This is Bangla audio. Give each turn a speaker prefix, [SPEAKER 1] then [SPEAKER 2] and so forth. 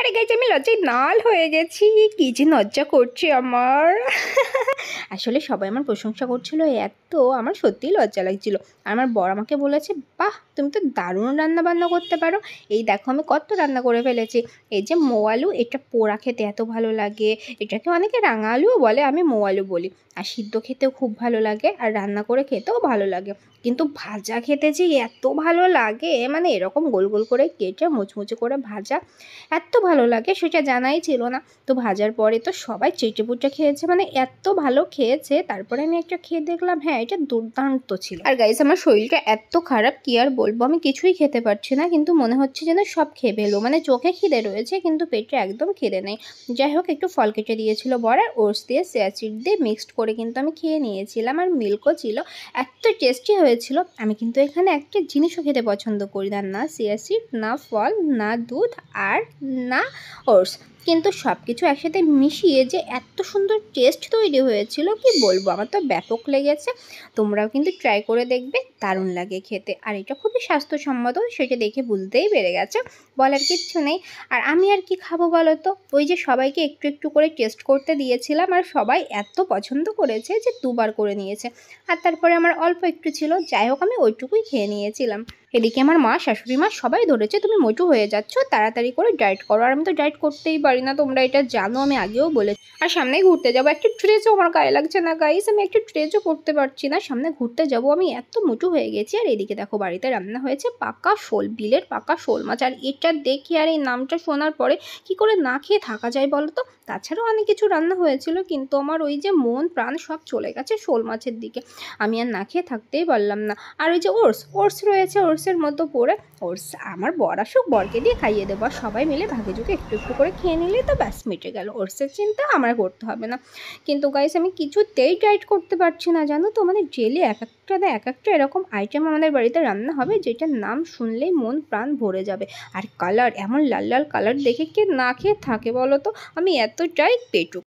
[SPEAKER 1] আরে গাইজ আমি লজ্জায় নাল হয়ে গেছি, কি যে লজ্জা করছে আমার। আসলে সবাই আমার প্রশংসা করছিল এত, আমার সত্যিই লজ্জা লাগছিল। আর আমার বর আমাকে বলেছে, বাহ তুমি তো দারুণ রান্না বান্না করতে পারো। এই দেখো আমি কত রান্না করে ফেলেছি। এই যে মৌ আলু, এটা পোড়া খেতে এত ভালো লাগে, এটাকে অনেকে রাঙা আলুও বলে, আমি মৌ আলু বলি। আর সিদ্ধ খেতেও খুব ভালো লাগে, আর রান্না করে খেতেও ভালো লাগে। কিন্তু ভাজা খেতে যে এত ভালো লাগে, মানে এরকম গোল গোল করে কেটে মুচমুচে করে ভাজা এত ভালো লাগে, সেটা জানাই ছিল না। তো ভাজার পরে তো সবাই চেটেপুটে খেয়েছে, মানে এত ভালো খেয়েছে। তারপরে আমি একটা খেয়ে দেখলাম, হ্যাঁ এটা দুর্দান্ত ছিল। আর গাইস আমার শরীরটা এত খারাপ, কি আর বলবো, আমি কিছুই খেতে পারছি না, কিন্তু মনে হচ্ছে যেন সব খেয়ে ফেলবো। মানে চোখে খিদে রয়েছে কিন্তু পেটে একদম খিদে নেই। যাই হোক, একটু ফল কেটে দিয়েছিল বর, আর ওটস দিয়ে চিয়া সিড দিয়ে মিক্সড করে কিন্তু আমি খেয়ে নিয়েছিলাম। আর মিল্কও ছিল, এত টেস্টি হয়েছিল। আমি কিন্তু এখানে একটা জিনিসও খেতে পছন্দ করি না, না চিয়া সিড, না ফল, না দুধ, আর না ওটস, কিন্তু সব কিছু একসাথে মিশিয়ে যে এত সুন্দর টেস্ট তৈরি হয়েছিল, কি বলবো, আমার তো ব্যাপক লেগেছে। তোমরাও কিন্তু ট্রাই করে দেখবে, দারুণ লাগে খেতে। আর এটা খুবই স্বাস্থ্যসম্মত, সেটা দেখে বুঝতেই পেরে গেছে, বলার কিচ্ছু নেই। আর আমি আর কি খাবো বলো তো, ওই যে সবাইকে একটু একটু করে টেস্ট করতে দিয়েছিলাম, আর সবাই এত পছন্দ করেছে যে দুবার করে নিয়েছে। আর তারপরে আমার অল্প একটু ছিল, যাই হোক আমি ওইটুকুই খেয়ে নিয়েছিলাম। এদিকে আমার মা, শাশুড়ি মা সবাই ধরেছে, তুমি মোটু হয়ে যাচ্ছ, তাড়াতাড়ি করে ডায়েট করো। আর আমি তো ডায়েট করতেই পারি না, তোমরা এটা জানো, আমি আগেও বলেছি। আর সামনেই ঘুরতে যাবো, একটু ট্রেজও আমার গায়ে লাগছে না গাইস, আমি একটু ট্রেজও করতে পারছি না। সামনে ঘুরতে যাবো, আমি এত মোটু হয়ে গেছি। আর এদিকে দেখো বাড়িতে রান্না হয়েছে পাকা শোল, বিলের পাকা শোল মাছ। আর এটা দেখে আর এই নামটা শোনার পরে কি করে না খেয়ে থাকা যায় বলো তো। তাছাড়াও অনেক কিছু রান্না হয়েছিল, কিন্তু আমার ওই যে মন প্রাণ সব চলে গেছে শোল মাছের দিকে, আমি আর না খেয়ে থাকতেই পারলাম না। আর ওই যে ওটস রয়েছে, ওটসের মতো পড়ে, ওটস আমার বর আসুক, বরকে দিয়ে খাইয়ে দেবো। আর সবাই মিলে ভাগে যুগে একটু একটু করে খেয়ে নিলে তো ব্যাস মিটে গেল, ওটসের চিন্তা আমার করতে হবে না। কিন্তু গাইস আমি কিছুতেই ডায়েট করতে পারছি না, জানো তো। মানে ডেলি এক একটা এরকম আইটেম আমাদের বাড়িতে রান্না হবে, যেটার নাম শুনলেই মন প্রাণ ভরে যাবে। আর কালার, এমন লাল লাল কালার দেখে কে না খেয়ে থাকে বলো তো। আমি এতটাই পেটুক।